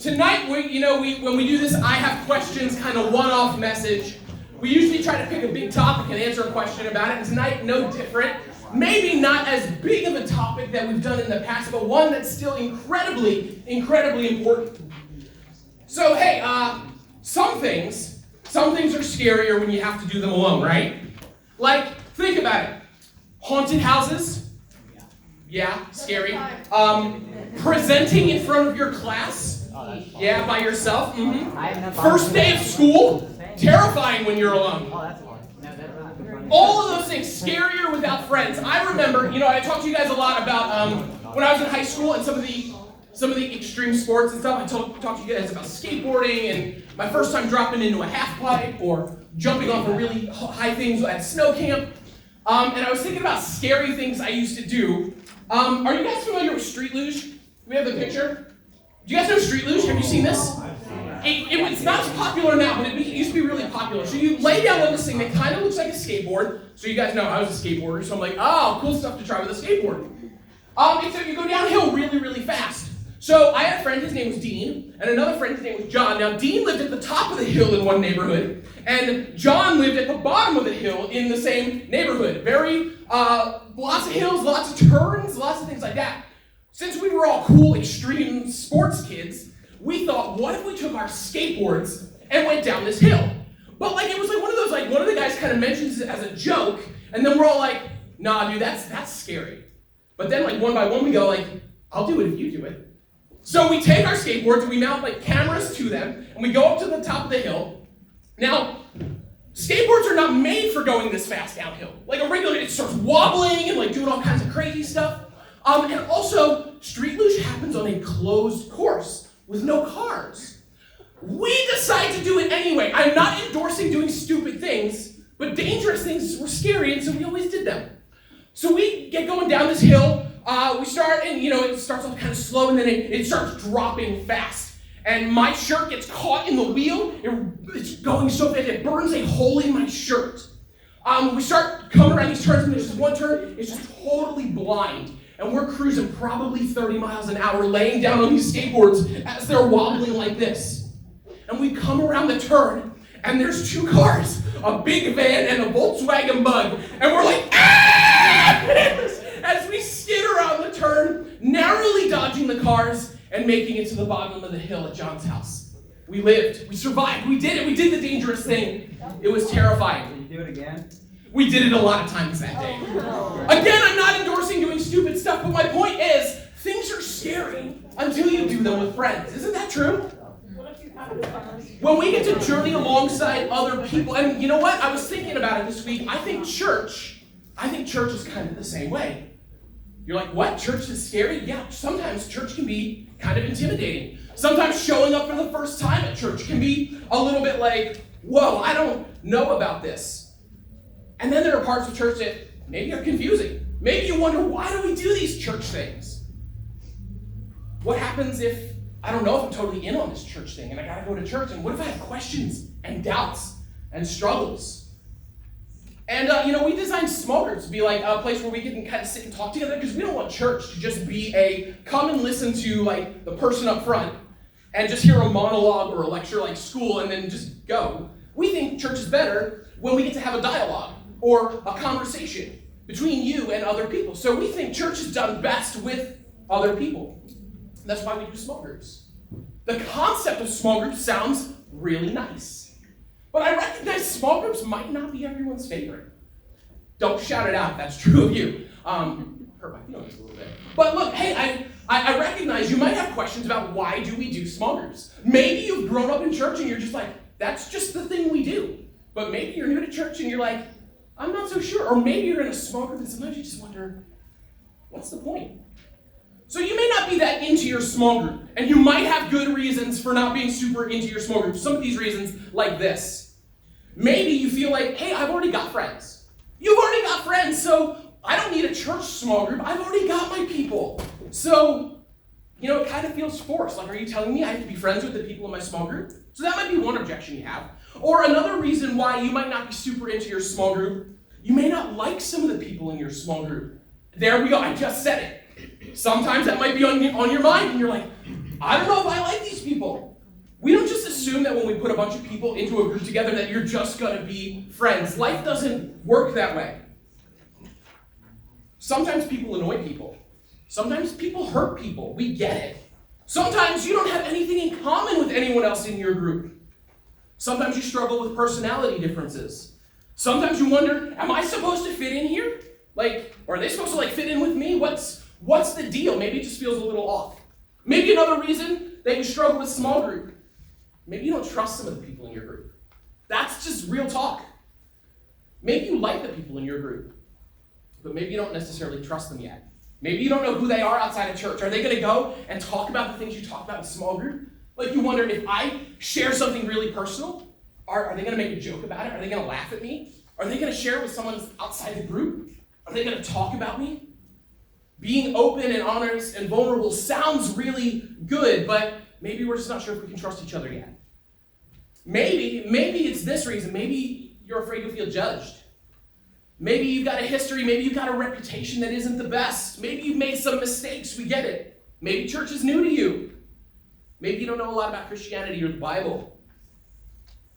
tonight, when we do this I have questions kind of one-off message, we usually try to pick a big topic and answer a question about it, and tonight, no different. Maybe not as big of a topic that we've done in the past, but one that's still incredibly, incredibly important. So, hey, some things are scarier when you have to do them alone, right? Like, think about it. Haunted houses. Yeah, scary. Presenting in front of your class. Yeah, by yourself. Mm-hmm. First day of school. Terrifying when you're alone. All of those things, scarier without friends. I remember, I talked to you guys a lot about when I was in high school and some of the extreme sports and stuff. I talked to you guys about skateboarding and my first time dropping into a half pipe or jumping off of really high things at snow camp. And I was thinking about scary things I used to do. Are you guys familiar with street luge? Do we have the picture? Do you guys know street luge? Have you seen this? It's not as popular now, but it used to be really popular. So you lay down on this thing that kind of looks like a skateboard. So you guys know I was a skateboarder, so I'm like, oh, cool stuff to try with a skateboard. Except you go downhill really, really fast. So I had a friend, his name was Dean, and another friend, his name was John. Now, Dean lived at the top of the hill in one neighborhood, and John lived at the bottom of the hill in the same neighborhood. Lots of hills, lots of turns, lots of things like that. Since we were all cool, extreme sports kids, we thought, what if we took our skateboards and went down this hill? But it was one of those, one of the guys kind of mentions it as a joke, and then we're all like, nah, dude, that's scary. But then one by one we go I'll do it if you do it. So we take our skateboards and we mount cameras to them, and we go up to the top of the hill. Now, skateboards are not made for going this fast downhill. A regular, it starts wobbling and doing all kinds of crazy stuff. And also, street luge happens on a closed course with no cars. We decide to do it anyway. I'm not endorsing doing stupid things, but dangerous things were scary, and so we always did them. So we get going down this hill. We start, and it starts off kind of slow, and then it starts dropping fast. And my shirt gets caught in the wheel. It's going so fast, it burns a hole in my shirt. We start coming around these turns, and there's this one turn, it's just totally blind. And we're cruising probably 30 miles an hour, laying down on these skateboards as they're wobbling like this. And we come around the turn, and there's two cars, a big van and a Volkswagen Bug. And we're like, ah! As we skid around the turn, narrowly dodging the cars and making it to the bottom of the hill at John's house. We lived. We survived. We did it. We did the dangerous thing. It was terrifying. Did you do it again? We did it a lot of times that day. Again, I'm not endorsing doing stupid stuff, but my point is, things are scary until you do them with friends. Isn't that true? When we get to journey alongside other people, and you know what? I was thinking about it this week. I think church is kind of the same way. You're like, what? Church is scary? Yeah, sometimes church can be kind of intimidating. Sometimes showing up for the first time at church can be a little bit like, whoa, I don't know about this. And then there are parts of church that maybe are confusing. Maybe you wonder, why do we do these church things? What happens if, I don't know if I'm totally in on this church thing and I gotta go to church, and what if I have questions and doubts and struggles? And, we designed small groups to be a place where we can kind of sit and talk together, because we don't want church to just be come and listen to, the person up front and just hear a monologue or a lecture like school and then just go. We think church is better when we get to have a dialogue or a conversation between you and other people. So we think church is done best with other people. That's why we do small groups. The concept of small groups sounds really nice. But I recognize small groups might not be everyone's favorite. Don't shout it out if that's true of you. Hurt my feelings a little bit. But look, hey, I recognize you might have questions about why do we do small groups. Maybe you've grown up in church and you're just like, that's just the thing we do. But maybe you're new to church and you're like, I'm not so sure. Or maybe you're in a small group and sometimes you just wonder, what's the point? So you may not be that into your small group, and you might have good reasons for not being super into your small group. Some of these reasons, like this. Maybe you feel like, hey, I've already got friends. You've already got friends, so I don't need a church small group. I've already got my people. So, it kind of feels forced. Are you telling me I have to be friends with the people in my small group? So that might be one objection you have. Or another reason why you might not be super into your small group, you may not like some of the people in your small group. There we go, I just said it. Sometimes that might be on your mind, and you're like, I don't know if I like these people. We don't just assume that when we put a bunch of people into a group together that you're just going to be friends. Life doesn't work that way. Sometimes people annoy people. Sometimes people hurt people. We get it. Sometimes you don't have anything in common with anyone else in your group. Sometimes you struggle with personality differences. Sometimes you wonder, am I supposed to fit in here? Or are they supposed to fit in with me? What's the deal? Maybe it just feels a little off. Maybe another reason that you struggle with small group. Maybe you don't trust some of the people in your group. That's just real talk. Maybe you like the people in your group, but maybe you don't necessarily trust them yet. Maybe you don't know who they are outside of church. Are they going to go and talk about the things you talk about in small group? You wonder, if I share something really personal, are they going to make a joke about it? Are they going to laugh at me? Are they going to share it with someone outside the group? Are they going to talk about me? Being open and honest and vulnerable sounds really good, but maybe we're just not sure if we can trust each other yet. Maybe it's this reason. Maybe you're afraid you'll feel judged. Maybe you've got a history. Maybe you've got a reputation that isn't the best. Maybe you've made some mistakes. We get it. Maybe church is new to you. Maybe you don't know a lot about Christianity or the Bible.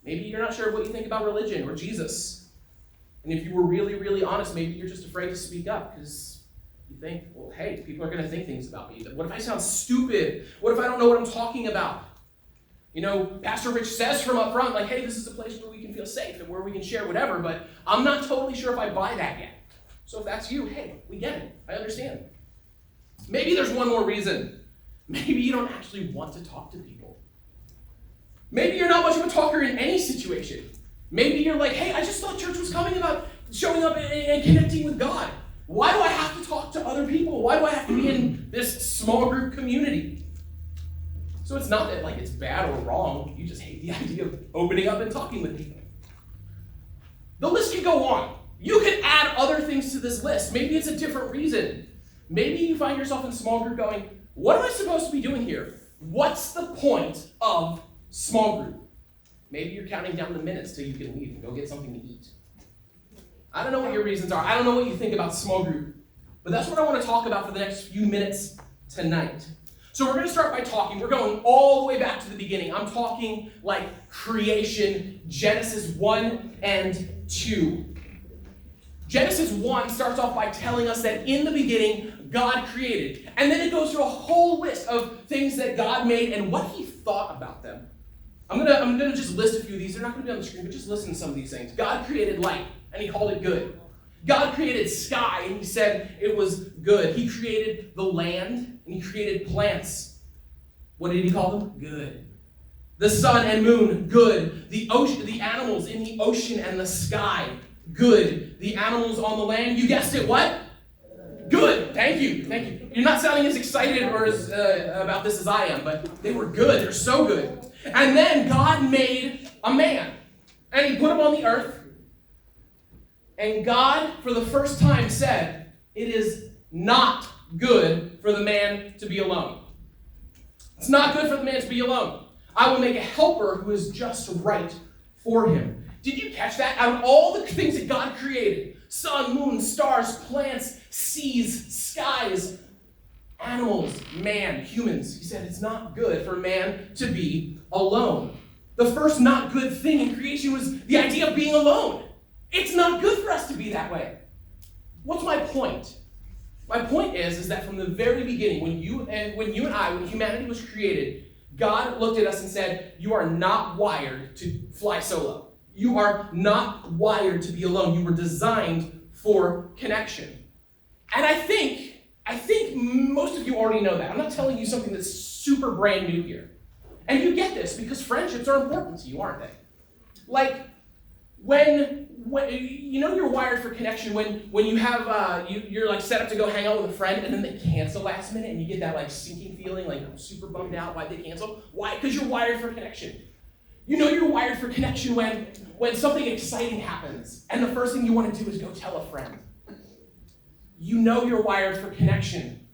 Maybe you're not sure what you think about religion or Jesus. And if you were really, really honest, maybe you're just afraid to speak up because you think, well, hey, people are going to think things about me. What if I sound stupid? What if I don't know what I'm talking about? Pastor Rich says from up front, hey, this is a place where we can feel safe and where we can share whatever, but I'm not totally sure if I buy that yet. So if that's you, hey, we get it. I understand. Maybe there's one more reason. Maybe you don't actually want to talk to people. Maybe you're not much of a talker in any situation. Maybe you're like, hey, I just thought church was coming about showing up and connecting with God. Why do I have to talk to other people? Why do I have to be in this small group community? So it's not that it's bad or wrong. You just hate the idea of opening up and talking with people. The list can go on. You can add other things to this list. Maybe it's a different reason. Maybe you find yourself in small group going, what am I supposed to be doing here? What's the point of small group? Maybe you're counting down the minutes till you can leave and go get something to eat. I don't know what your reasons are. I don't know what you think about small group. But that's what I want to talk about for the next few minutes tonight. So we're going to start by talking. We're going all the way back to the beginning. I'm talking creation, Genesis 1 and 2. Genesis 1 starts off by telling us that in the beginning, God created. And then it goes through a whole list of things that God made and what he thought about them. I'm gonna just list a few of these. They're not going to be on the screen, but just listen to some of these things. God created light, and he called it good. God created sky, and he said it was good. He created the land, and he created plants. What did he call them? Good. The sun and moon, good. The ocean, the animals in the ocean and the sky, good. The animals on the land, you guessed it, what? Good. Thank you. You're not sounding as excited or as about this as I am, but they were good. They're so good. And then God made a man, and he put him on the earth. And God, for the first time, said, it is not good for the man to be alone. It's not good for the man to be alone. I will make a helper who is just right for him. Did you catch that? Out of all the things that God created, sun, moon, stars, plants, seas, skies, animals, man, humans, he said it's not good for man to be alone. The first not good thing in creation was the idea of being alone. It's not good for us to be that way. What's my point? My point is that from the very beginning, when humanity was created, God looked at us and said, you are not wired to fly solo. You are not wired to be alone. You were designed for connection. And I think most of you already know that. I'm not telling you something that's super brand new here. And you get this because friendships are important to you, aren't they? When you're wired for connection when you have you're set up to go hang out with a friend and then they cancel last minute and you get that sinking feeling I'm super bummed out why they canceled. Why? Because you're wired for connection. You're wired for connection when something exciting happens and the first thing you want to do is go tell a friend. You're wired for connection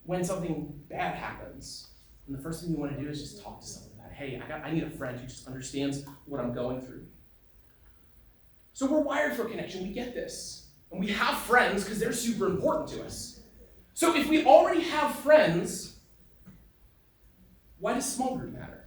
when something bad happens and the first thing you want to do is just talk to someone about, hey, I need a friend who just understands what I'm going through. So we're wired for connection. We get this. And we have friends because they're super important to us. So if we already have friends, Why does small group matter?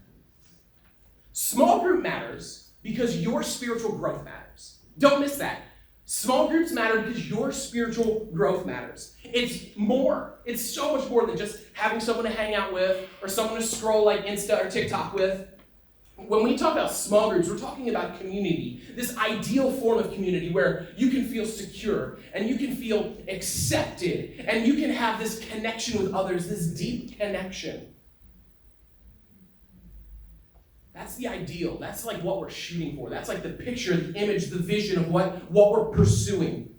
Small group matters because your spiritual growth matters. Don't miss that. Small groups matter because your spiritual growth matters. It's more. It's so much more than just having someone to hang out with or someone to scroll like Insta or TikTok with. When we talk about small groups, we're talking about community, this ideal form of community where you can feel secure and you can feel accepted and you can have this connection with others, this deep connection. That's the ideal. That's like what we're shooting for. That's like the picture, the image, the vision of what we're pursuing.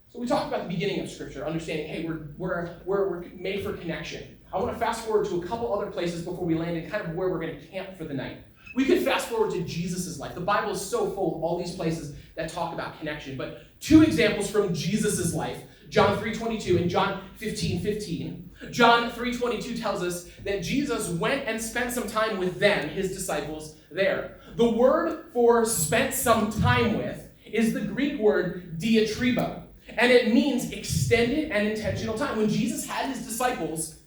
So we talked about the beginning of Scripture, understanding, hey, we're made for connection. I want to fast forward to a couple other places before we land in kind of where we're going to camp for the night. We could fast forward to Jesus' life. The Bible is so full of all these places that talk about connection. But two examples from Jesus' life, John 3:22 and John 15:15. John 3:22 tells us that Jesus went and spent some time with them, his disciples, there. The word for spent some time with is the Greek word diatribo, and it means extended and intentional time. When Jesus had his disciples,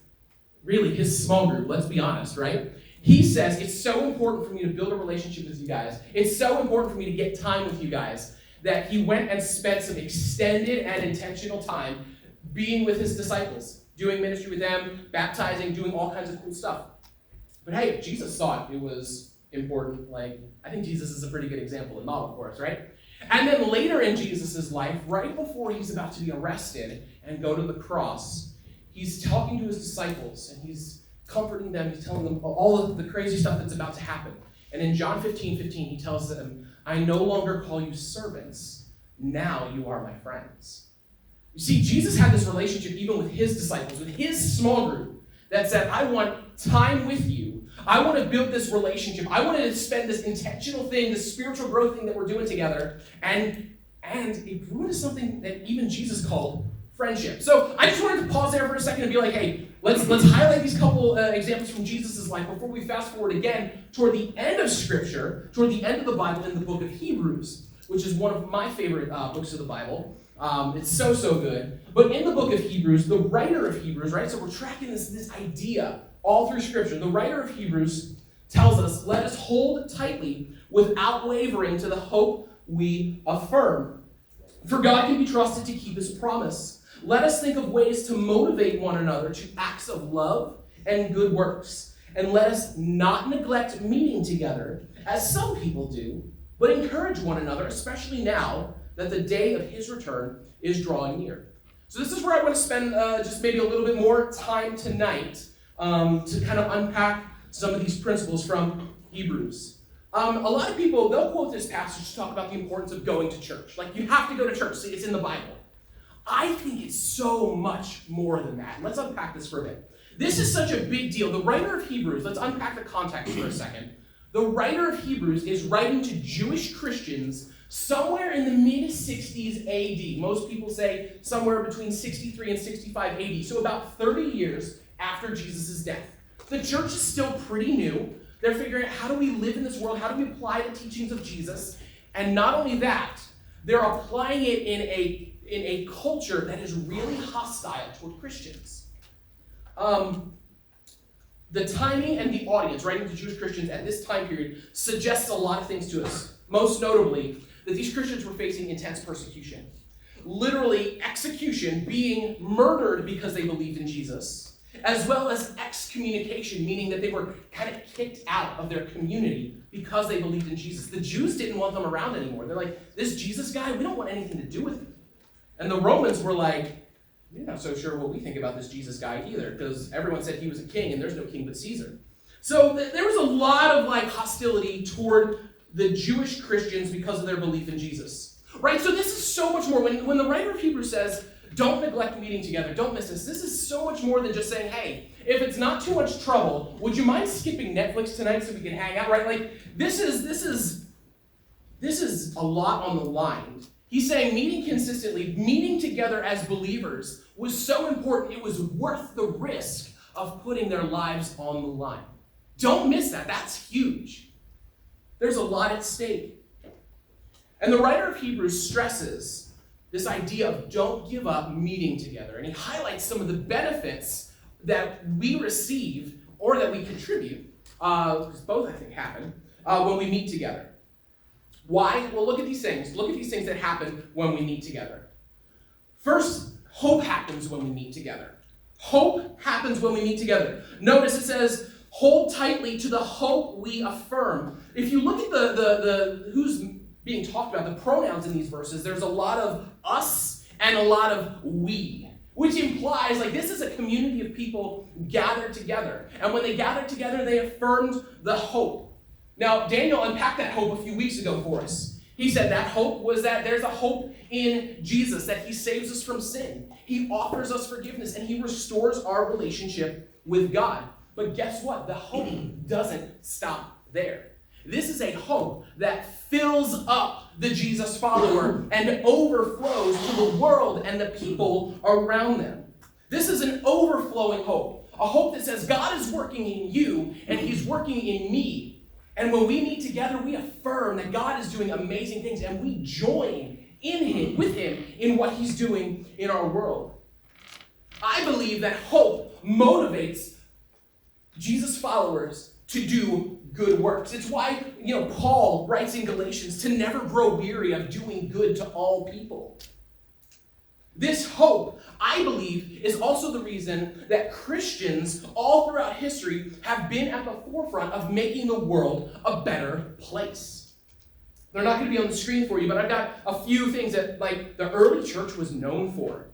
really his small group, let's be honest, right? He says, it's so important for me to build a relationship with you guys. It's so important for me to get time with you guys that he went and spent some extended and intentional time being with his disciples, doing ministry with them, baptizing, doing all kinds of cool stuff. But hey, Jesus thought it was important. Like, I think Jesus is a pretty good example and model for us, right? And then later in Jesus' life, right before he's about to be arrested and go to the cross, he's talking to his disciples and he's comforting them. He's telling them all of the crazy stuff that's about to happen. And in John 15:15, he tells them, I no longer call you servants. Now you are my friends. You see, Jesus had this relationship even with his disciples, with his small group, that said, I want time with you. I want to build this relationship. I want to spend this intentional thing, this spiritual growth thing that we're doing together. And it grew into something that even Jesus called friendship. So I just wanted to pause there for a second and be like, hey, let's highlight these couple examples from Jesus' life before we fast forward again toward the end of Scripture, toward the end of the Bible in the book of Hebrews, which is one of my favorite books of the Bible. It's so good. But in the book of Hebrews, the writer of Hebrews, right? So we're tracking this idea all through Scripture. The writer of Hebrews tells us, let us hold tightly without wavering to the hope we affirm. For God can be trusted to keep his promise. Let us think of ways to motivate one another to acts of love and good works. And let us not neglect meeting together, as some people do, but encourage one another, especially now that the day of his return is drawing near. So this is where I want to spend just maybe a little bit more time tonight to kind of unpack some of these principles from Hebrews. A lot of people, they'll quote this passage to talk about the importance of going to church. Like, you have to go to church. See, it's in the Bible. I think it's so much more than that. Let's unpack this for a bit. This is such a big deal. The writer of Hebrews, let's unpack the context for a second. The writer of Hebrews is writing to Jewish Christians somewhere in the mid-60s AD. Most people say somewhere between 63 and 65 AD. So about 30 years after Jesus' death. The church is still pretty new. They're figuring out, how do we live in this world? How do we apply the teachings of Jesus? And not only that, they're applying it in a culture that is really hostile toward Christians. The timing and the audience, writing to Jewish Christians at this time period, suggests a lot of things to us. Most notably, that these Christians were facing intense persecution. Literally execution, being murdered because they believed in Jesus, as well as excommunication, meaning that they were kind of kicked out of their community because they believed in Jesus. The Jews didn't want them around anymore. They're like, this Jesus guy, we don't want anything to do with him. And the Romans were like, we're not so sure what we think about this Jesus guy either, because everyone said he was a king, and there's no king but Caesar. So there was a lot of hostility toward the Jewish Christians because of their belief in Jesus. Right? So this is so much more. When the writer of Hebrews says, don't neglect meeting together, don't miss this is so much more than just saying, hey, if it's not too much trouble, would you mind skipping Netflix tonight so we can hang out? Right? This is a lot on the line. He's saying meeting consistently, meeting together as believers was so important, it was worth the risk of putting their lives on the line. Don't miss that. That's huge. There's a lot at stake. And the writer of Hebrews stresses this idea of don't give up meeting together. And he highlights some of the benefits that we receive or that we contribute, because both I think happen, when we meet together. Why? Well, look at these things. Look at these things that happen when we meet together. First, hope happens when we meet together. Hope happens when we meet together. Notice it says, hold tightly to the hope we affirm. If you look at the who's being talked about, the pronouns in these verses, there's a lot of us and a lot of we, which implies like this is a community of people gathered together. And when they gathered together, they affirmed the hope. Now, Daniel unpacked that hope a few weeks ago for us. He said that hope was that there's a hope in Jesus, that he saves us from sin. He offers us forgiveness, and he restores our relationship with God. But guess what? The hope doesn't stop there. This is a hope that fills up the Jesus follower and overflows to the world and the people around them. This is an overflowing hope, a hope that says God is working in you and he's working in me. And when we meet together, we affirm that God is doing amazing things, and we join with him in what he's doing in our world. I believe that hope motivates Jesus followers to do good works. It's why, Paul writes in Galatians to never grow weary of doing good to all people. This hope, I believe, is also the reason that Christians all throughout history have been at the forefront of making the world a better place. They're not going to be on the screen for you, but I've got a few things that, the early church was known for.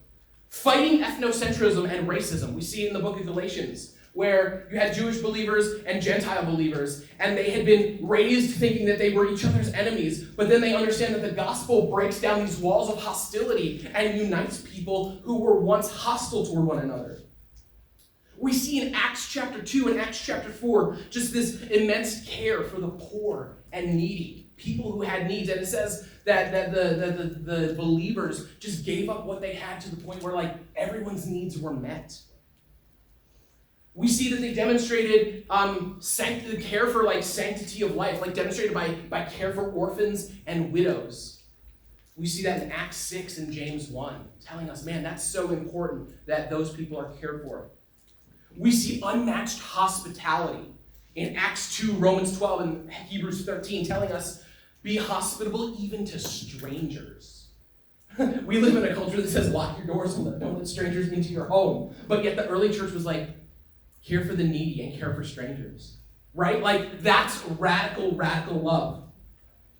Fighting ethnocentrism and racism. We see it in the book of Galatians, where you had Jewish believers and Gentile believers, and they had been raised thinking that they were each other's enemies, but then they understand that the gospel breaks down these walls of hostility and unites people who were once hostile toward one another. We see in Acts chapter 2 and Acts chapter 4 just this immense care for the poor and needy, people who had needs, and it says that the believers just gave up what they had to the point where everyone's needs were met. We see that they demonstrated care for sanctity of life, demonstrated by care for orphans and widows. We see that in Acts 6 and James 1, telling us, man, that's so important that those people are cared for. We see unmatched hospitality in Acts 2, Romans 12, and Hebrews 13, telling us, be hospitable even to strangers. We live in a culture that says lock your doors and don't let strangers into your home. But yet the early church was care for the needy and care for strangers. Right? That's radical love.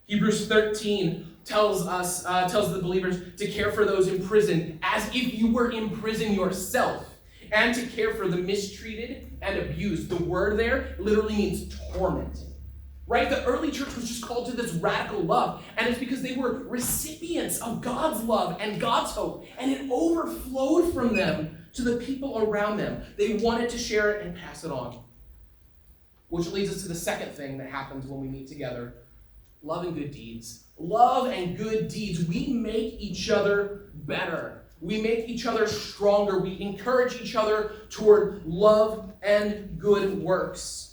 Hebrews 13 tells the believers to care for those in prison as if you were in prison yourself, and to care for the mistreated and abused. The word there literally means tormented. Right? The early church was just called to this radical love, and it's because they were recipients of God's love and God's hope, and it overflowed from them to the people around them. They wanted to share it and pass it on. Which leads us to the second thing that happens when we meet together: love and good deeds. Love and good deeds. We make each other better. We make each other stronger. We encourage each other toward love and good works.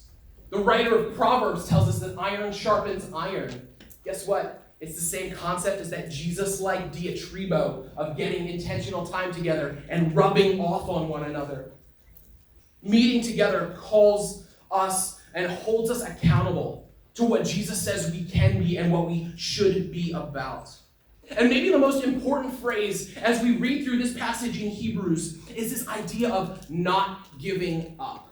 The writer of Proverbs tells us that iron sharpens iron. Guess what? It's the same concept as that Jesus-like diatribo of getting intentional time together and rubbing off on one another. Meeting together calls us and holds us accountable to what Jesus says we can be and what we should be about. And maybe the most important phrase as we read through this passage in Hebrews is this idea of not giving up.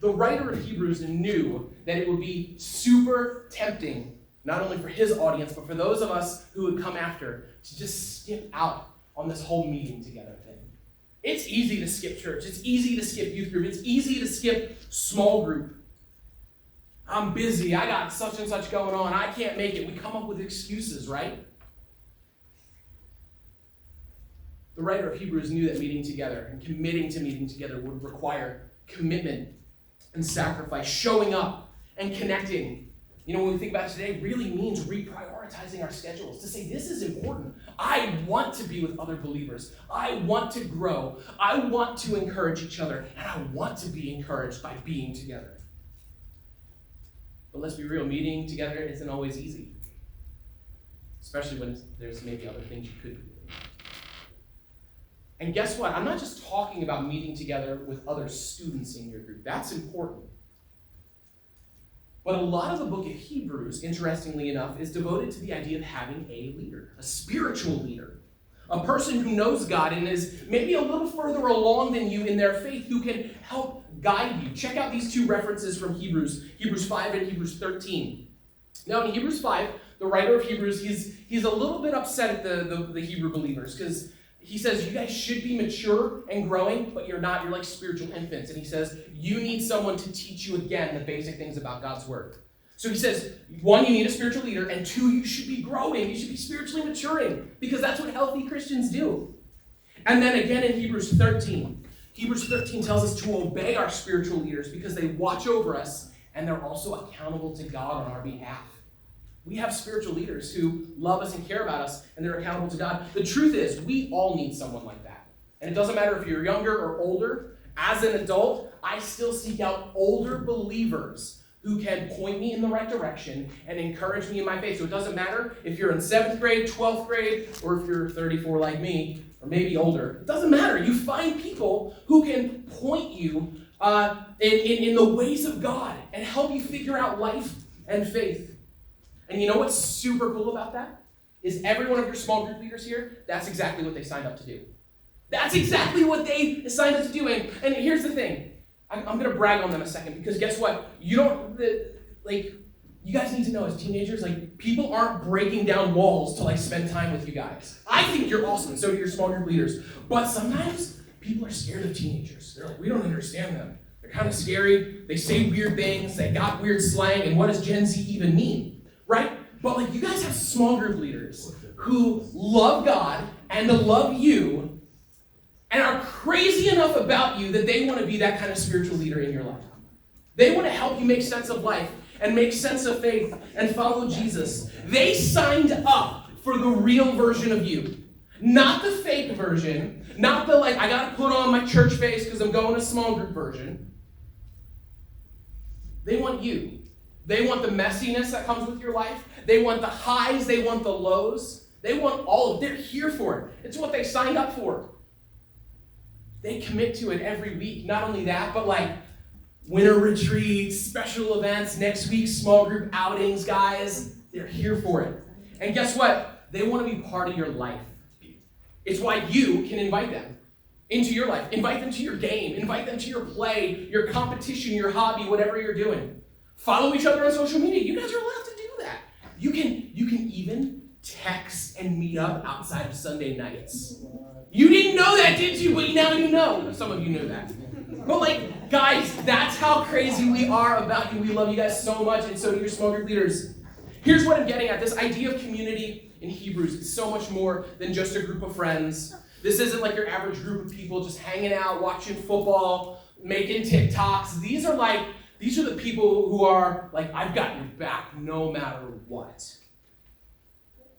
The writer of Hebrews knew that it would be super tempting, not only for his audience, but for those of us who would come after, to just skip out on this whole meeting together thing. It's easy to skip church. It's easy to skip youth group. It's easy to skip small group. I'm busy. I got such and such going on. I can't make it. We come up with excuses, right? The writer of Hebrews knew that meeting together and committing to meeting together would require commitment and sacrifice, showing up and connecting. When we think about it today, really means reprioritizing our schedules to say, this is important. I want to be with other believers. I want to grow. I want to encourage each other, and I want to be encouraged by being together. But let's be real, meeting together isn't always easy, especially when there's maybe other things you could be doing. And guess what? I'm not just talking about meeting together with other students in your group. That's important. But a lot of the book of Hebrews, interestingly enough, is devoted to the idea of having a leader, a spiritual leader, a person who knows God and is maybe a little further along than you in their faith, who can help guide you. Check out these two references from Hebrews 5 and Hebrews 13. Now in Hebrews 5, the writer of Hebrews, he's a little bit upset at the Hebrew believers, because he says, you guys should be mature and growing, but you're not. You're like spiritual infants. And he says, you need someone to teach you again the basic things about God's word. So he says, one, you need a spiritual leader, and two, you should be growing. You should be spiritually maturing, because that's what healthy Christians do. And then again in Hebrews 13. Hebrews 13 tells us to obey our spiritual leaders because they watch over us, and they're also accountable to God on our behalf. We have spiritual leaders who love us and care about us, and they're accountable to God. The truth is, we all need someone like that. And it doesn't matter if you're younger or older. As an adult, I still seek out older believers who can point me in the right direction and encourage me in my faith. So it doesn't matter if you're in 7th grade, 12th grade, or if you're 34 like me, or maybe older. It doesn't matter. You find people who can point you in the ways of God and help you figure out life and faith. And you know what's super cool about that? Is every one of your small group leaders here, that's exactly what they signed up to do. That's exactly what they signed up to do. And here's the thing. I'm going to brag on them a second, because guess what? You guys need to know as teenagers, people aren't breaking down walls to spend time with you guys. I think you're awesome, and so do your small group leaders. But sometimes people are scared of teenagers. They're like, we don't understand them. They're kind of scary. They say weird things. They got weird slang. And what does Gen Z even mean? Right? But you guys have small group leaders who love God and love you and are crazy enough about you that they want to be that kind of spiritual leader in your life. They want to help you make sense of life and make sense of faith and follow Jesus. They signed up for the real version of you. Not the fake version, not the I gotta put on my church face because I'm going to small group version. They want you. They want the messiness that comes with your life. They want the highs. They want the lows. They want all of it. They're here for it. It's what they signed up for. They commit to it every week. Not only that, but winter retreats, special events, next week, small group outings, guys. They're here for it. And guess what? They want to be part of your life. It's why you can invite them into your life. Invite them to your game. Invite them to your play, your competition, your hobby, whatever you're doing. Follow each other on social media. You guys are allowed to do that. You can even text and meet up outside of Sunday nights. You didn't know that, did you? But now you know. Some of you knew that. But guys, that's how crazy we are about you. We love you guys so much, and so do your small group leaders. Here's what I'm getting at. This idea of community in Hebrews is so much more than just a group of friends. This isn't like your average group of people just hanging out, watching football, making TikToks. These are the people who are I've got your back no matter what.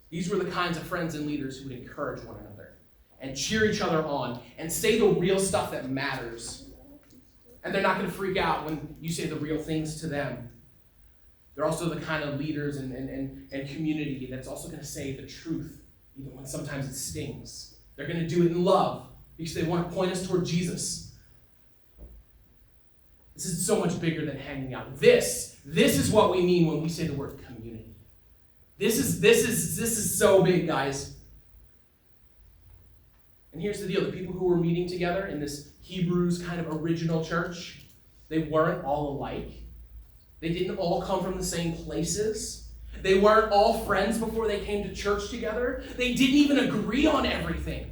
These were the kinds of friends and leaders who would encourage one another and cheer each other on and say the real stuff that matters. And they're not going to freak out when you say the real things to them. They're also the kind of leaders and community that's also going to say the truth, even when sometimes it stings. They're going to do it in love because they want to point us toward Jesus. This is so much bigger than hanging out. This is what we mean when we say the word community. This is so big, guys. And here's the deal. The people who were meeting together in this Hebrews kind of original church, they weren't all alike. They didn't all come from the same places. They weren't all friends before they came to church together. They didn't even agree on everything.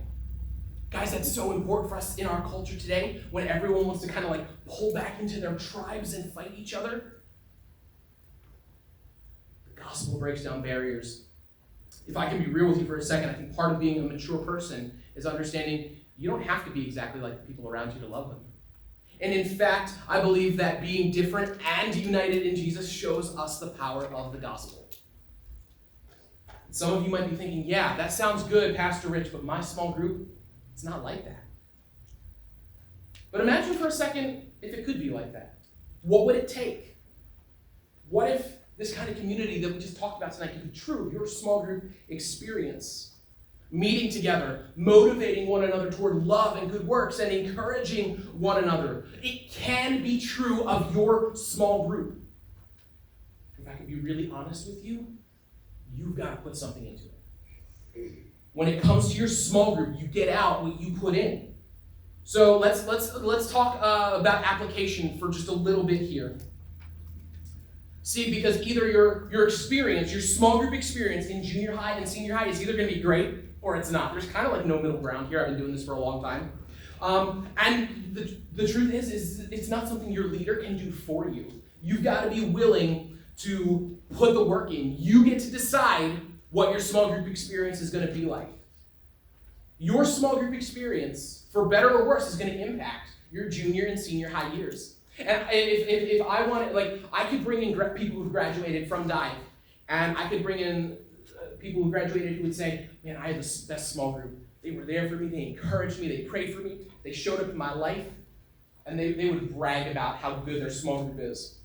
Guys, that's so important for us in our culture today when everyone wants to kind of pull back into their tribes and fight each other. The gospel breaks down barriers. If I can be real with you for a second, I think part of being a mature person is understanding you don't have to be exactly like the people around you to love them. And in fact, I believe that being different and united in Jesus shows us the power of the gospel. Some of you might be thinking, yeah, that sounds good, Pastor Rich, but my small group, it's not like that. But imagine for a second if it could be like that. What would it take? What if this kind of community that we just talked about tonight could be true of your small group experience? meeting together, motivating one another toward love and good works, and encouraging one another. It can be true of your small group. If I can be really honest with you, you've got to put something into it. When it comes to your small group, you get out what you put in. So let's talk about application for just a little bit here. See, because either your experience, your small group experience in junior high and senior high is either going to be great or it's not. There's kind of like no middle ground here. I've been doing this for a long time. And the truth is it's not something your leader can do for you. You've got to be willing to put the work in. You get to decide what your small group experience is going to be like. Your small group experience, for better or worse, is going to impact your junior and senior high years. And if I wanted, I could bring in people who've graduated from Dive, and I could bring in people who graduated who would say, man, I had the best small group. They were there for me, they encouraged me, they prayed for me, they showed up in my life, and they would brag about how good their small group is.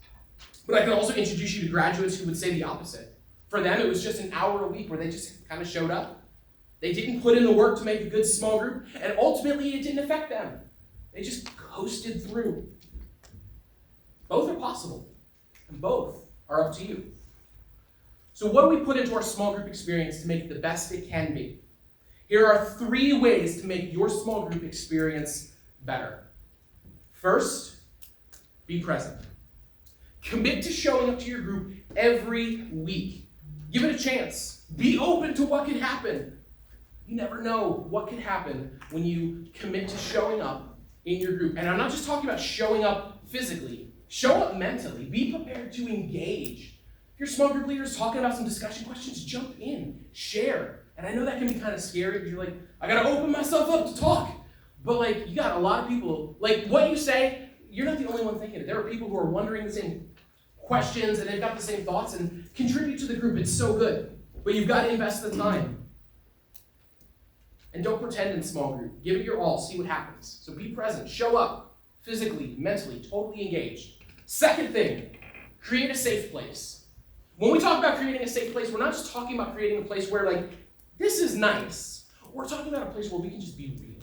But I could also introduce you to graduates who would say the opposite. For them, it was just an hour a week where they just kind of showed up. They didn't put in the work to make a good small group, and ultimately it didn't affect them. They just coasted through. Both are possible, and both are up to you. So what do we put into our small group experience to make it the best it can be? Here are 3 ways to make your small group experience better. First, be present. Commit to showing up to your group every week. Give it a chance. Be open to what can happen. You never know what can happen when you commit to showing up in your group. And I'm not just talking about showing up physically. Show up mentally. Be prepared to engage. If your small group leader is talking about some discussion questions, jump in. Share. And I know that can be kind of scary because you're like, I got to open myself up to talk. But you got a lot of people, what you say, you're not the only one thinking it. There are people who are wondering the same questions and they've got the same thoughts and contribute to the group. It's so good. But you've got to invest the time. And don't pretend in small group. Give it your all. See what happens. So be present. Show up. Physically, mentally, totally engaged. Second thing, create a safe place. When we talk about creating a safe place, we're not just talking about creating a place where this is nice. We're talking about a place where we can just be real.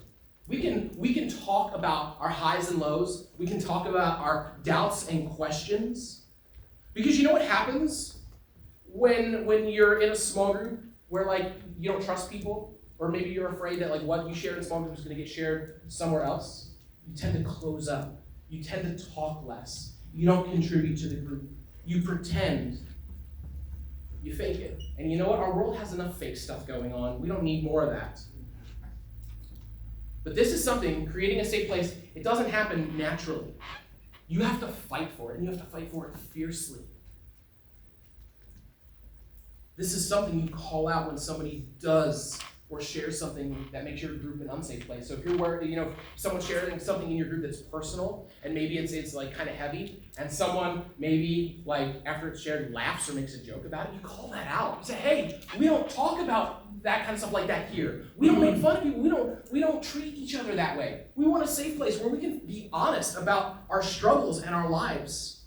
We can talk about our highs and lows. We can talk about our doubts and questions. Because you know what happens when you're in a small group where you don't trust people, or maybe you're afraid that what you shared in small group is going to get shared somewhere else? You tend to close up. You tend to talk less. You don't contribute to the group. You pretend. You fake it. And you know what? Our world has enough fake stuff going on. We don't need more of that. But this is something, creating a safe place, it doesn't happen naturally. You have to fight for it, and you have to fight for it fiercely. This is something you call out when somebody does or share something that makes your group an unsafe place. So if you're worried, if someone's sharing something in your group that's personal, and maybe it's kind of heavy, and someone maybe after it's shared laughs or makes a joke about it, you call that out. You say, hey, we don't talk about that kind of stuff like that here. We don't make fun of people. We don't treat each other that way. We want a safe place where we can be honest about our struggles and our lives.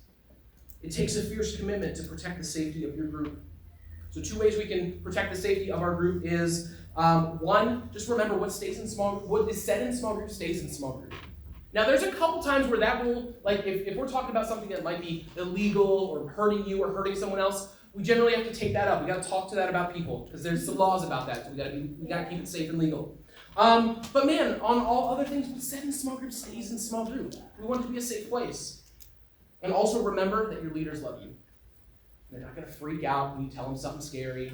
It takes a fierce commitment to protect the safety of your group. So 2 ways we can protect the safety of our group is 1, just remember what is said in small group stays in small group. Now there's a couple times where that rule, if we're talking about something that might be illegal or hurting you or hurting someone else, we generally have to take that up. We got to talk to that about people because there's some laws about that. So we got to keep it safe and legal. But man, on all other things, what's said in small group stays in small group. We want it to be a safe place. And also remember that your leaders love you. They're not going to freak out when you tell them something scary.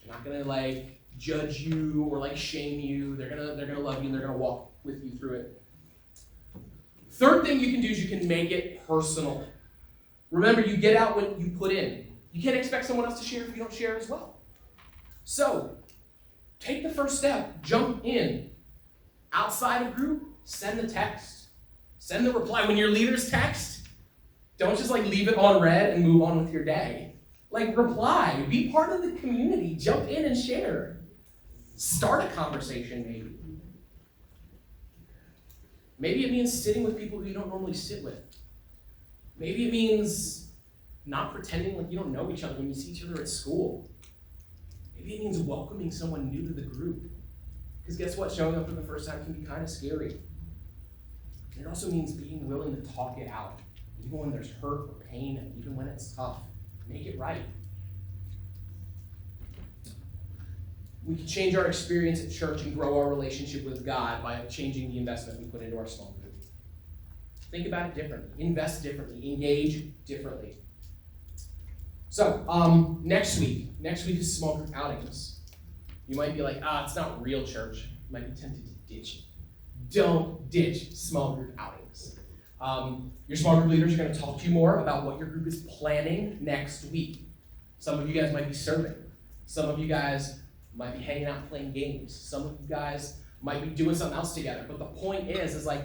They're not going to judge you or shame you. They're gonna love you and they're gonna walk with you through it. Third thing you can do is you can make it personal. Remember, you get out what you put in. You can't expect someone else to share if you don't share as well. So take the first step, jump in. Outside of group, send the text. Send the reply. When your leaders text, don't just leave it on read and move on with your day. Reply, be part of the community, jump in and share. Start a conversation, maybe. Maybe it means sitting with people who you don't normally sit with. Maybe it means not pretending like you don't know each other when you see each other at school. Maybe it means welcoming someone new to the group. Because guess what? Showing up for the first time can be kind of scary. It also means being willing to talk it out, even when there's hurt or pain, and even when it's tough. Make it right. We can change our experience at church and grow our relationship with God by changing the investment we put into our small group. Think about it differently. Invest differently. Engage differently. So, next week is small group outings. You might be like, it's not real church. You might be tempted to ditch it. Don't ditch small group outings. Your small group leaders are going to talk to you more about what your group is planning next week. Some of you guys might be serving. Some of you guys might be hanging out playing games. Some of you guys might be doing something else together. But the point is like,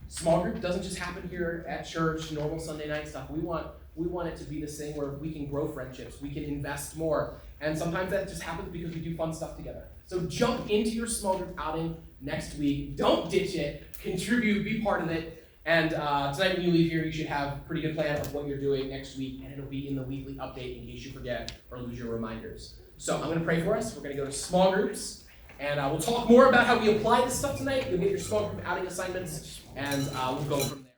small group doesn't just happen here at church, normal Sunday night stuff. We want it to be this thing where we can grow friendships, we can invest more. And sometimes that just happens because we do fun stuff together. So jump into your small group outing next week. Don't ditch it. Contribute, be part of it. And tonight when you leave here, you should have a pretty good plan of what you're doing next week. And it'll be in the weekly update in case you forget or lose your reminders. So I'm going to pray for us. We're going to go to small groups. And we'll talk more about how we apply this stuff tonight. You'll get your small group outing assignments. And we'll go from there.